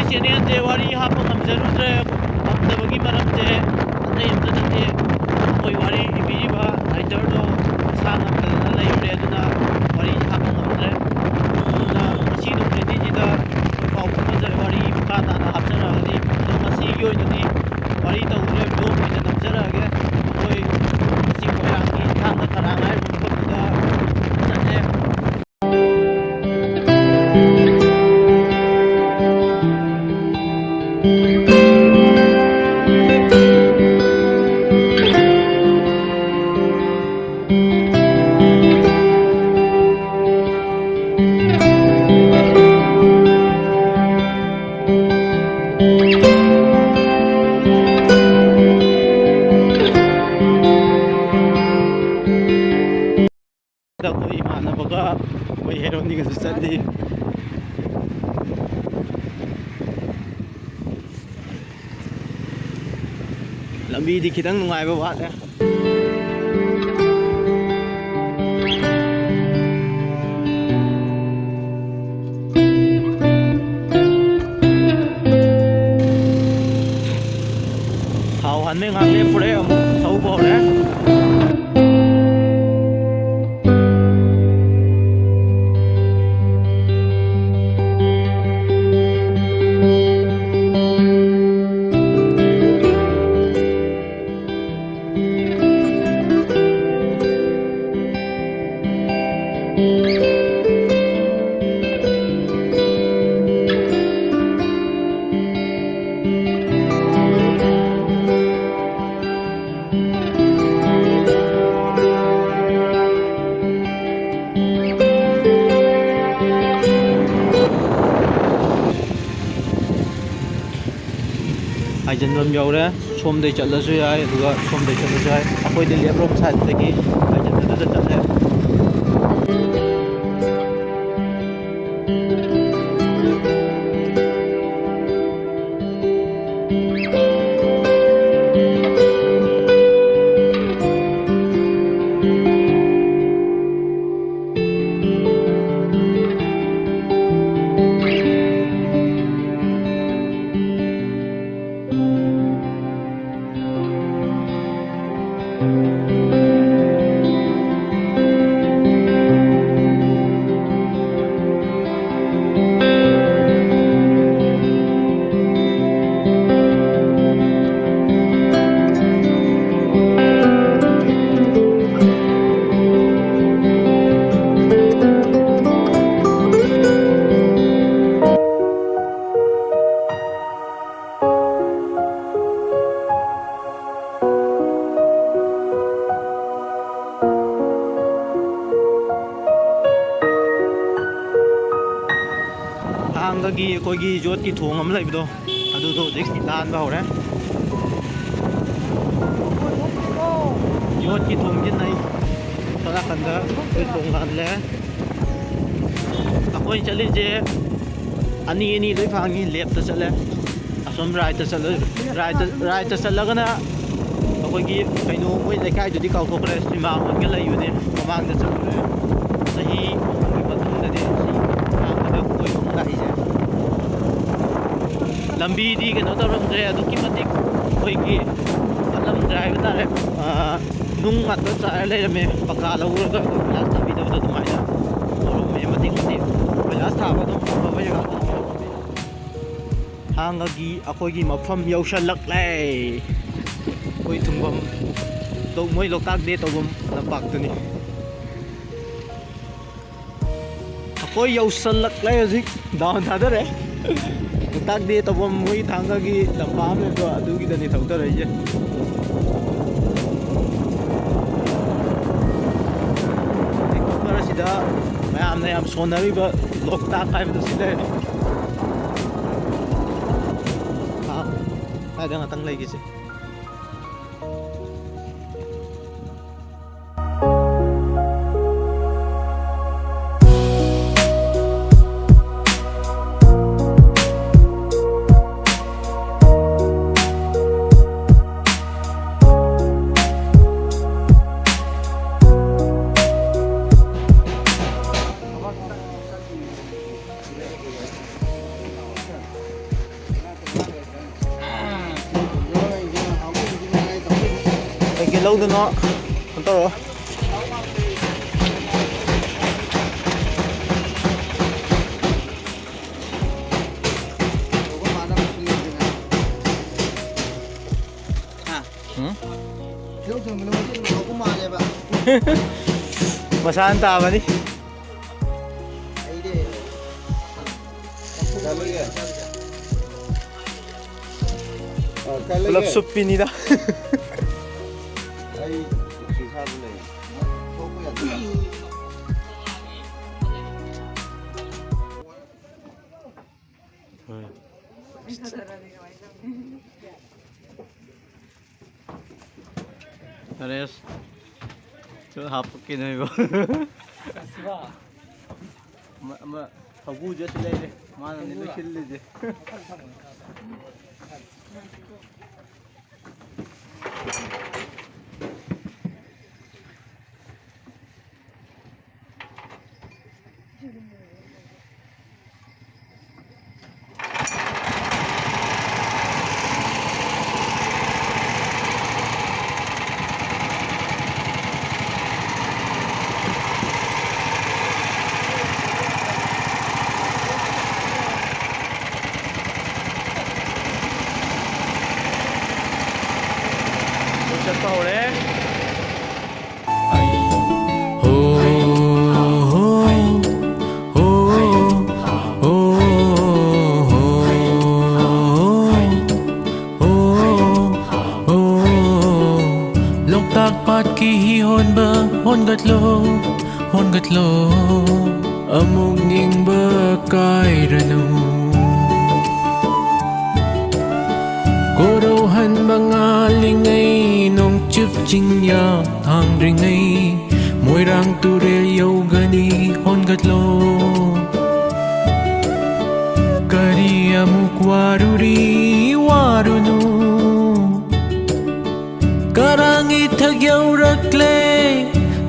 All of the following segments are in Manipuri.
ꯑꯩꯈꯣꯏ ꯆꯦꯅꯦꯜꯁꯦ ꯋꯥꯔꯤ ꯍꯥꯞꯄ ꯉꯝꯖꯔꯨꯗ꯭ꯔꯦ ꯉꯝꯗꯕꯒꯤ ꯃꯔꯝꯁꯦ ꯑꯇꯩ ꯑꯝꯇ ꯅꯠꯇꯦ ꯑꯩꯈꯣꯏ ꯋꯥꯔꯤ ꯏꯕꯤꯔꯤꯕ ꯔꯥꯏꯇꯔꯗꯣ ꯃꯁꯥ ꯉꯝꯗꯗꯅ ꯂꯩꯔꯨꯔꯦ ꯑꯗꯨꯅ ꯋꯥꯔꯤ ꯍꯥꯞꯄ ꯉꯝꯗ꯭ꯔꯦ ꯑꯗꯨꯅ ꯉꯁꯤ ꯅꯨꯃꯤꯠꯁꯤꯗ ꯑꯩꯈꯣꯏ ꯄꯥꯎ ꯐꯥꯎꯅꯖꯔꯦ ꯋꯥꯔꯤ ꯃꯈꯥ ꯇꯥꯅ ꯍꯥꯞꯆꯔꯛꯑꯒꯅꯤ ꯑꯗꯣ ꯉꯁꯤꯒꯤ ꯑꯣꯏꯅꯗꯤ ꯋꯥꯔꯤ ꯇꯧꯗ꯭ꯔꯦ ꯕ꯭ꯂꯣꯛ ꯑꯣꯏꯅ ꯅꯝꯖꯔꯛꯑꯒꯦ ꯑꯩꯈꯣꯏ ꯆꯤꯡ ꯃꯣꯏꯔꯥꯡꯒꯤ ꯊꯥꯡꯒ ꯀꯔꯥꯡ ꯍꯥꯏꯔꯤꯕ ꯃꯐꯝꯗꯨꯗ ꯆꯠꯂꯦ ꯑꯩꯈꯣꯏ ꯏꯃꯥꯟꯅꯕꯒ ꯑꯩꯈꯣꯏ ꯍꯦꯔꯣꯅꯤꯒꯁꯨ ꯆꯠꯂꯤ ꯂꯝꯕꯤꯗꯤ ꯈꯤꯇꯪ ꯅꯨꯡꯉꯥꯏꯕ ꯋꯥꯠꯂꯦ ꯊꯥꯎ ꯍꯥꯟꯕꯩ ꯉꯥꯏꯍꯥꯛ ꯂꯦꯞꯄꯨꯔꯦ ꯑꯃꯨꯛ ꯊꯧꯕ ꯍꯧꯔꯦ ꯍꯥꯏꯖꯟꯐꯝ ꯌꯧꯔꯦ ꯁꯣꯝꯗꯩ ꯆꯠꯂꯁꯨ ꯌꯥꯏ ꯑꯗꯨꯒ ꯁꯣꯝꯗꯩ ꯆꯠꯂꯁꯨ ꯌꯥꯏ ꯑꯩꯈꯣꯏꯗꯤ ꯂꯦꯞꯔꯣꯝ ꯁꯥꯏꯗꯇꯒꯤ ꯍꯥꯏꯖꯟꯕꯗꯨꯗ ꯆꯠꯂꯦ ꯊꯥꯡꯒꯒꯤ ꯑꯩꯈꯣꯏꯒꯤ ꯌꯣꯠꯀꯤ ꯊꯣꯡ ꯑꯃ ꯂꯩꯕꯗꯣ ꯑꯗꯨꯗꯣ ꯍꯧꯖꯤꯛ ꯂꯥꯟꯕ ꯍꯧꯔꯦ ꯌꯣꯠꯀꯤ ꯊꯣꯡꯁꯤ ꯅꯩ ꯁꯣꯝ ꯅꯥꯀꯟꯗ ꯑꯩꯈꯣꯏ ꯊꯣꯡ ꯂꯥꯜꯂꯦ ꯑꯩꯈꯣꯏ ꯆꯠꯂꯤꯁꯦ ꯑꯅꯤ ꯂꯣꯏ ꯐꯪꯉꯤ ꯂꯦꯐꯇ ꯆꯠꯂꯦ ꯑꯁꯣꯝ ꯔꯥꯏꯠꯇ ꯆꯠꯂꯒꯅ ꯑꯩꯈꯣꯏꯒꯤ ꯀꯩꯅꯣ ꯃꯣꯏ ꯂꯩꯀꯥꯏꯗꯨꯗꯤ ꯀꯥꯎꯊꯣꯛꯈ꯭ꯔꯦ ꯁꯤꯅꯦꯃꯥ ꯍꯣꯜꯒ ꯂꯩꯕꯅꯦ ꯃꯃꯥꯡꯗ ꯆꯠꯂꯨꯔꯦ ꯆꯍꯤ ꯑꯃꯒꯤ ꯃꯇꯨꯡꯗꯗꯤ ꯊꯥꯡꯒꯗ ꯀꯣꯏꯕ ꯂꯥꯛꯏꯁꯦ ꯂꯝꯕꯤꯗꯤ ꯀꯩꯅꯣ ꯇꯧꯔꯝꯗ꯭ꯔꯦ ꯑꯗꯨꯛꯀꯤ ꯃꯇꯤꯛ ꯑꯩꯈꯣꯏꯒꯤ ꯐꯠꯂꯝꯗ꯭ꯔꯦ ꯍꯥꯏꯕ ꯇꯥꯔꯦ ꯅꯨꯡ ꯉꯥꯛꯇ ꯆꯥꯏꯔ ꯂꯩꯔꯝꯃꯦ ꯄꯀꯥ ꯂꯧꯔꯒ ꯀꯣꯏꯂꯥꯁ ꯊꯥꯕꯤꯗꯕꯗꯣ ꯑꯗꯨꯃꯥꯏꯅ ꯇꯧꯔꯝꯃꯦ ꯃꯇꯦꯛ ꯀꯣꯏꯂꯥꯁ ꯊꯥꯕ ꯑꯗꯨꯝ ꯑꯐꯕ ꯖꯒꯥꯗ ꯊꯥꯡꯒꯒꯤ ꯑꯩꯈꯣꯏꯒꯤ ꯃꯐꯝ ꯌꯧꯁꯜꯂꯛꯂꯦ ꯑꯩꯈꯣꯏ ꯊꯨꯡꯐꯝ ꯃꯣꯏ ꯂꯣꯛꯇꯥꯛ ꯗꯦ ꯇꯧꯐꯝ ꯂꯝꯄꯥꯛꯇꯨꯅꯤ ꯑꯩꯈꯣꯏ ꯌꯧꯁꯜꯂꯛꯂꯦ ꯍꯧꯖꯤꯛ ꯗꯥꯎꯟ ꯊꯥꯗꯔꯦ ꯂꯣꯛꯇꯥꯛ ꯗꯦ ꯇꯧꯐꯝ ꯃꯣꯏ ꯊꯥꯡꯒꯒꯤ ꯂꯝꯄꯥꯛ ꯑꯃ ꯂꯩꯕꯗꯣ ꯑꯗꯨꯒꯤꯗꯅꯤ ꯊꯧꯊꯔꯛꯏꯁꯦ ꯁꯤꯗ ꯃꯌꯥꯝꯅ ꯌꯥꯝ ꯁꯣꯟꯅꯔꯤꯕ ꯂꯣꯛꯇꯥꯛ ꯍꯥꯏꯕꯗꯨ ꯁꯤ ꯂꯩꯔꯦ ꯁ꯭ꯋꯥꯏꯗ ꯉꯥꯛꯇꯪ ꯂꯩꯒꯤꯁꯦ lâu nó con to rồi Masahan tama ni. Ulap supi nila. Terus 저 하프긴 해요. 아마 하고자 실례. 마는 일로 실례지. Loktak pat ki hon ba hon gat lo among ning ba kai ranu Korohan mga lingay nong chup ching ya thang ringay Môi rang tu rel yaw gani hon gat lo Kari amuk waruri warunu Karangi thagyaw rakle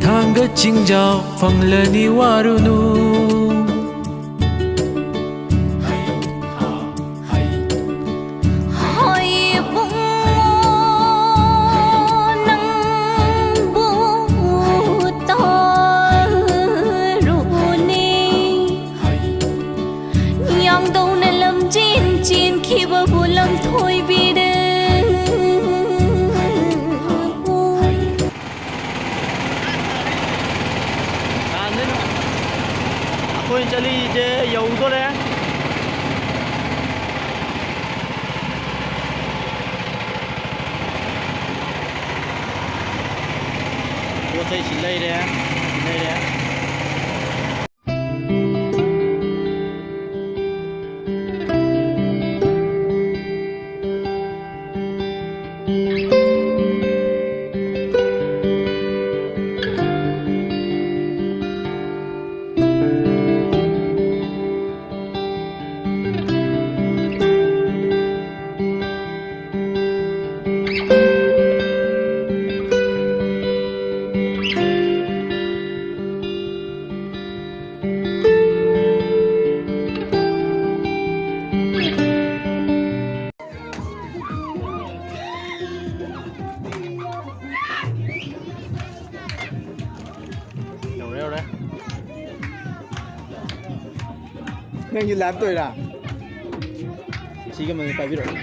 Thanga chingjaw fanglani warunu Quên cho ly chế dầu tốt đấy Cô thấy chỉ lây đấy Nên như làm tôi là chỉ cái mình phải biết rồi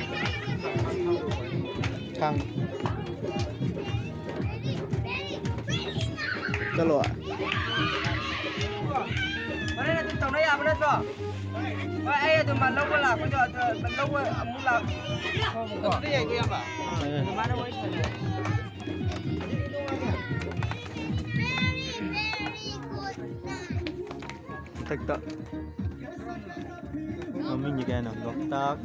thang cho lộ ở đây là tổng đấy à bên đây rồi ai tụi mình lâu quá là bây giờ mình lâu quá muốn làm cái gì của em à mà đâu ấy thật đó mình như cái nào Loktak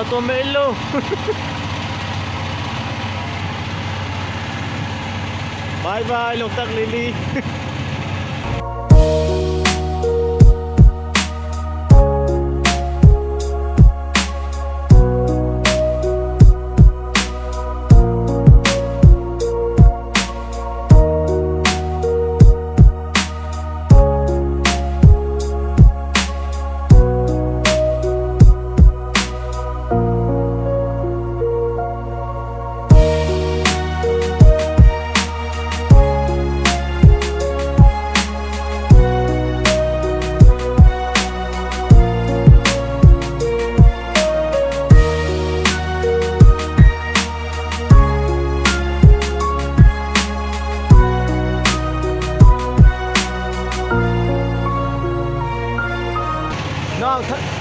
ꯑꯇꯣꯝꯕ ꯏꯜꯂꯨ ꯕꯥꯏ ꯕꯥꯏ ꯂꯣꯛꯇꯥꯛ ꯂꯤꯂꯤ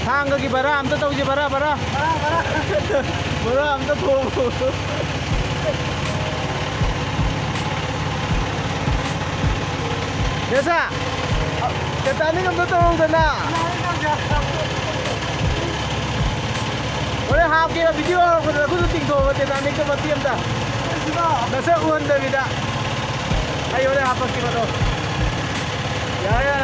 ꯊꯥꯡꯒꯒꯤ ꯕꯔꯥ ꯑꯝꯇ ꯇꯧꯁꯤ ꯕꯔꯥ ꯑꯝꯇ ꯊꯣꯛꯎ ꯌꯦꯁꯥ ꯇꯥꯏꯇꯥꯅꯤꯛ ꯑꯝꯇ ꯇꯧꯔꯧꯗꯅ ꯍꯣꯔꯦꯟ ꯍꯥꯞꯀꯦꯕ ꯚꯤꯗꯤꯑꯣ ꯍꯧꯔꯛꯄꯗ ꯈꯨꯠꯇ ꯇꯤꯡꯊꯣꯛꯑꯕ ꯇꯥꯏꯇꯥꯅꯤꯛꯇ ꯃꯇꯦꯛ ꯑꯝꯇ ꯅꯁꯛ ꯎꯍꯟꯗꯕꯤꯗ ꯑꯩ ꯍꯣꯔꯦꯟ ꯍꯥꯞꯄꯛꯀꯦ ꯃꯗꯣ ꯌꯥꯔꯦ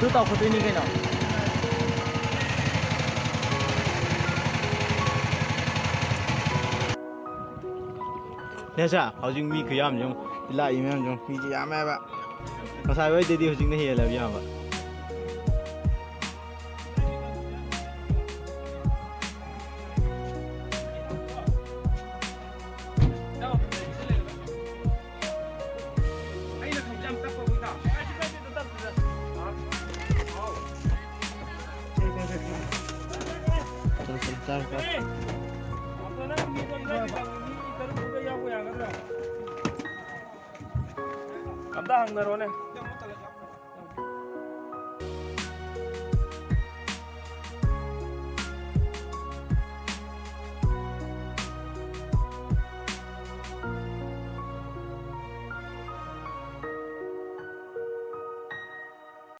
ꯑꯗꯨ ꯇꯧꯈꯠꯇꯣꯏꯅꯤ ꯀꯩꯅꯣ ꯅꯦꯁꯥ ꯍꯧꯖꯤꯛ ꯃꯤ ꯈꯨꯌꯥꯝ ꯌꯦꯡꯉꯨ ꯂꯥꯛꯏ ꯃꯌꯥꯝ ꯌꯦꯡꯉꯨ ꯃꯤꯁꯦ ꯌꯥꯝꯃꯦꯕ ꯉꯁꯥꯏ ꯋꯥꯏꯗꯩꯗꯤ ꯍꯧꯖꯤꯛꯅ ꯍꯦꯜꯂꯕ ꯌꯥꯝꯕ ꯑꯝꯇ ꯍꯪꯅꯔꯣꯅꯦ